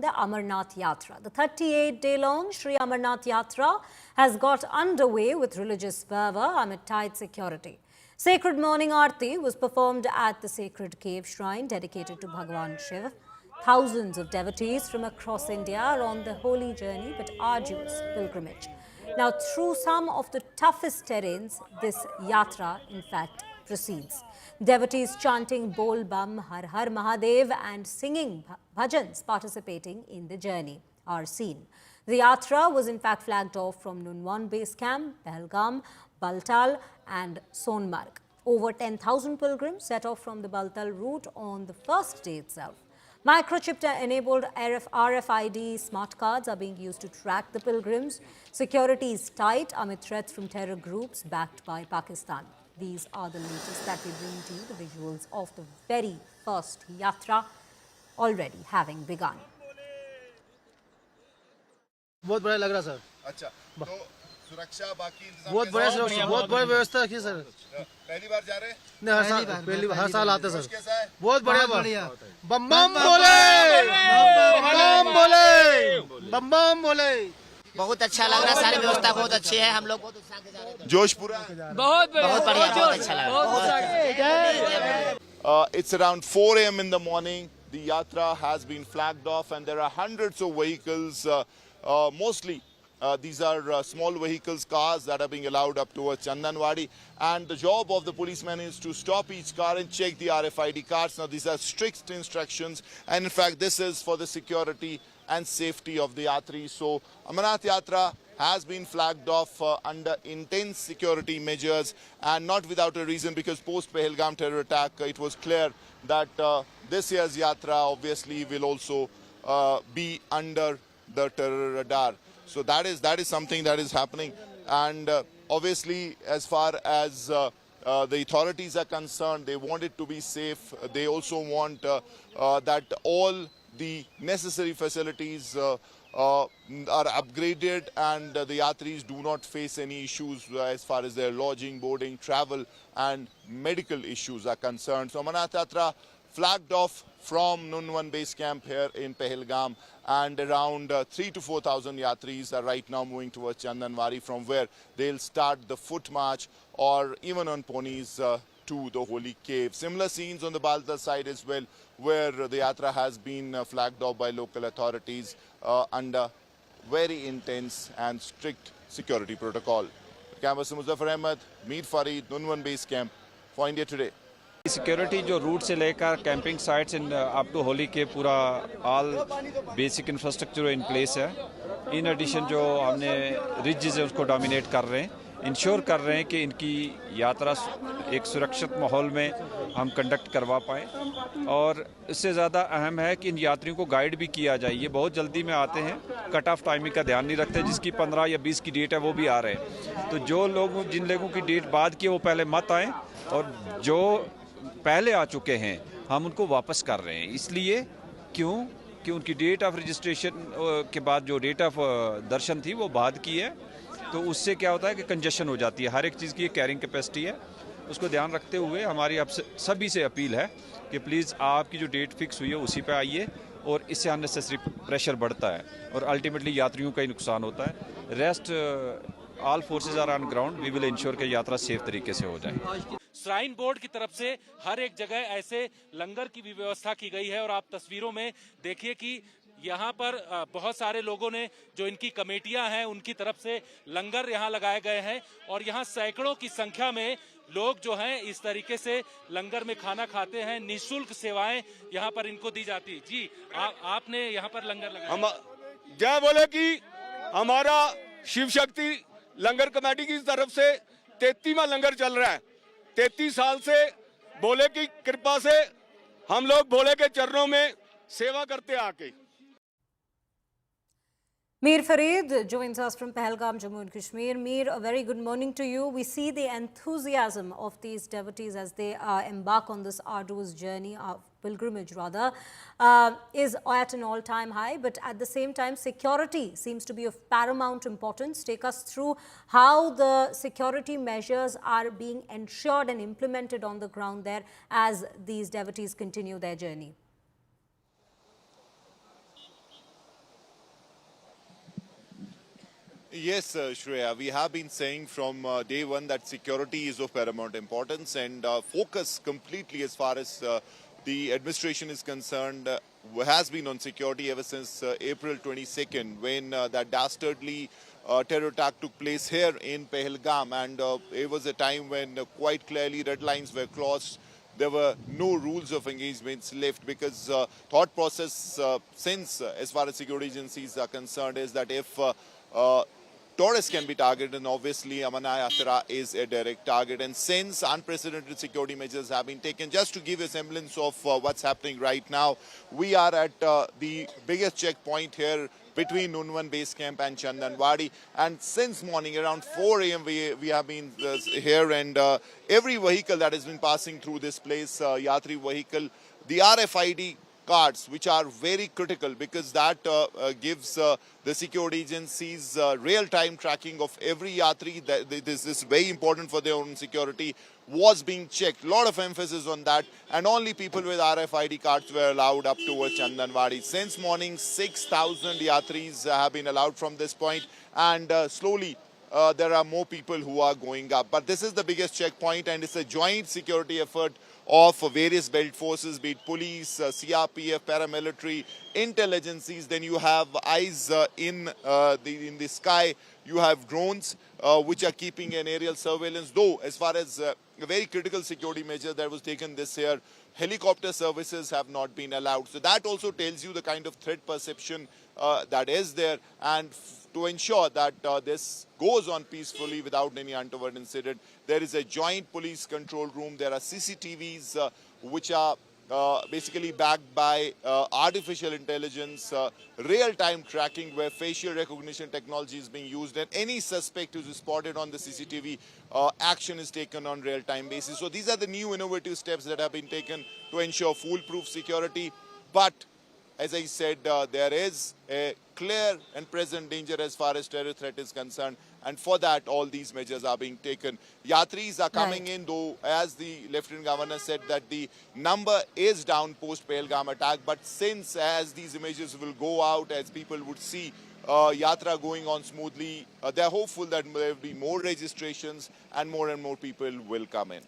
on their Amarnath Yatra. The 38-day-long Sri Amarnath Yatra has got underway with religious fervour amid tight security. Sacred morning Aarti was performed at the sacred cave shrine dedicated to Bhagwan Shiva. Thousands of devotees from across India are on the holy journey but arduous pilgrimage. Now, through some of the toughest terrains, this yatra, in fact, proceeds. Devotees chanting Bol Bam, Har Har Mahadev and singing bhajans participating in the journey are seen. The yatra was in fact flagged off from Nunwan base camp, Pahalgam, Baltal and Sonmarg. Over 10,000 pilgrims set off from the Baltal route on the first day itself. Microchip-enabled RFID smart cards are being used to track the pilgrims. Security is tight amid threats from terror groups backed by Pakistan. These are the latest that we bring to you, the visuals of the very first yatra already having begun. बहुत बड़ा लग रहा sir. अच्छा, तो सुरक्षा बाकी इंतजाम बहुत बड़ा व्यवस्था रखी सर। पहली बार जा रहे हैं? नहीं, हर साल आते सर। कैसा है? बहुत बढ़िया। बम बम बोले, बम बोले, बम बम बोले। बहुत अच्छा लग रहा है, सारी व्यवस्था बहुत अच्छी है, हम लोग बहुत उत्साह के जा रहे हैं। जोश पूरा? बहुत बढ़िया, बहुत अच्छा लग रहा है। It's around 4 a.m. in the morning. The yatra has been flagged off and there are hundreds of vehicles, mostly these are small vehicles, cars that are being allowed up towards Chandanwadi, and the job of the policeman is to stop each car and check the RFID cards. Now these are strict instructions and in fact this is for the security and safety of the yatris. So Amarnath Yatra has been flagged off under intense security measures, and not without a reason, because post Pahalgam terror attack it was clear that this year's yatra obviously will also be under the terror radar. So that is something that is happening, and obviously as far as the authorities are concerned, they want it to be safe. They also want that all the necessary facilities are upgraded and the yatris do not face any issues as far as their lodging, boarding, travel and medical issues are concerned. So Amarnath Yatra flagged off from Nunwan base camp here in Pahalgam, and around 3,000 to 4,000 yatris are right now moving towards Chandanwadi, from where they'll start the foot march or even on ponies to the holy cave. Similar scenes on the Baltal side as well, where the yatra has been flagged off by local authorities under very intense and strict security protocol. Campus Muzaffar Ahmed, Mir Farid, Nunwan base camp for India Today. Security जो route से लेकर camping sites in up to Holi के पूरा all basic infrastructure in place है। In addition जो हमने ridges है उसको डोमिनेट कर रहे हैं, इंश्योर कर रहे हैं कि इनकी यात्रा एक सुरक्षित माहौल में हम कंडक्ट करवा पाएँ, और इससे ज़्यादा अहम है कि इन यात्रियों को गाइड भी किया जाए। ये बहुत जल्दी में आते हैं, कट ऑफ टाइमिंग का ध्यान नहीं रखते, जिसकी 15 या 20 की डेट है वो भी आ रहे हैं। तो जो लोग जिन लोगों की डेट बाद की वो पहले मत आएँ, और जो पहले आ चुके हैं हम उनको वापस कर रहे हैं। इसलिए क्यों कि उनकी डेट ऑफ रजिस्ट्रेशन के बाद जो डेट ऑफ दर्शन थी वो बाद की है, तो उससे क्या होता है कि कंजेशन हो जाती है। हर एक चीज़ की कैरिंग कैपेसिटी है, उसको ध्यान रखते हुए हमारी आप सभी से अपील है कि प्लीज़ आपकी जो डेट फिक्स हुई है उसी पे आइए, और इससे अननेसेसरी प्रेशर बढ़ता है और अल्टीमेटली यात्रियों का ही नुकसान होता है। Rest all forces are on ground, we will ensure कि यात्रा सेफ तरीके से हो जाए। श्राइन बोर्ड की तरफ से हर एक जगह ऐसे लंगर की भी व्यवस्था की गई है, और आप तस्वीरों में देखिए कि यहाँ पर बहुत सारे लोगों ने, जो इनकी कमेटियां हैं उनकी तरफ से लंगर यहाँ लगाए गए हैं, और यहाँ सैकड़ों की संख्या में लोग जो हैं इस तरीके से लंगर में खाना खाते हैं। निःशुल्क सेवाएं यहाँ पर इनको दी जाती है। जी आपने यहाँ पर लंगर लगाया। जय बोले कि हमारा शिव शक्ति लंगर कमेटी की तरफ से 33वां लंगर चल रहा है। 33 साल से भोले की कृपा से हम लोग भोले के चरणों में सेवा करते आके। Mir Farid joins us from Pahalgam, Jammu and Kashmir. Mir, a very good morning to you. We see the enthusiasm of these devotees as they embark on this arduous journey, pilgrimage rather, is at an all-time high. But at the same time, security seems to be of paramount importance. Take us through how the security measures are being ensured and implemented on the ground there as these devotees continue their journey. Yes, Shreya, we have been saying from day one that security is of paramount importance, and focus completely as far as the administration is concerned has been on security ever since April 22nd, when that dastardly terror attack took place here in Pahalgam, and it was a time when quite clearly red lines were crossed. There were no rules of engagements left, because thought process since as far as security agencies are concerned is that if tourists can be targeted, and obviously Amarnath Yatra is a direct target. And since unprecedented security measures have been taken, just to give a semblance of what's happening right now, we are at the biggest checkpoint here between Nunwan Base Camp and Chandanwadi. And since morning, around 4 a.m., we have been here, and every vehicle that has been passing through this place, Yatri vehicle, the RFID cards, which are very critical, because that gives the security agencies real-time tracking of every yatri. This is very important for their own security, was being checked. A lot of emphasis on that, and only people with RFID cards were allowed up towards Chandanwadi. Since morning, 6,000 yatris have been allowed from this point, and slowly there are more people who are going up. But this is the biggest checkpoint, and it's a joint security effort of various belt forces, be it police, CRPF, paramilitary, intelligencies. Then you have eyes in the sky. You have drones which are keeping an aerial surveillance. Though, as far as a very critical security measure that was taken this year, helicopter services have not been allowed. So that also tells you the kind of threat perception that is there, and to ensure that this goes on peacefully without any untoward incident, there is a joint police control room. There are CCTVs which are basically backed by artificial intelligence, real-time tracking, where facial recognition technology is being used, and any suspect who is spotted on the CCTV, action is taken on real-time basis. So these are the new innovative steps that have been taken to ensure foolproof security. But as I said, there is a clear and present danger as far as terror threat is concerned, and for that all these measures are being taken. Yatris are coming in, though, as the Lieutenant Governor said, that the number is down post Pahalgam attack. But since as these images will go out, as people would see Yatra going on smoothly, they are hopeful that there will be more registrations and more people will come in.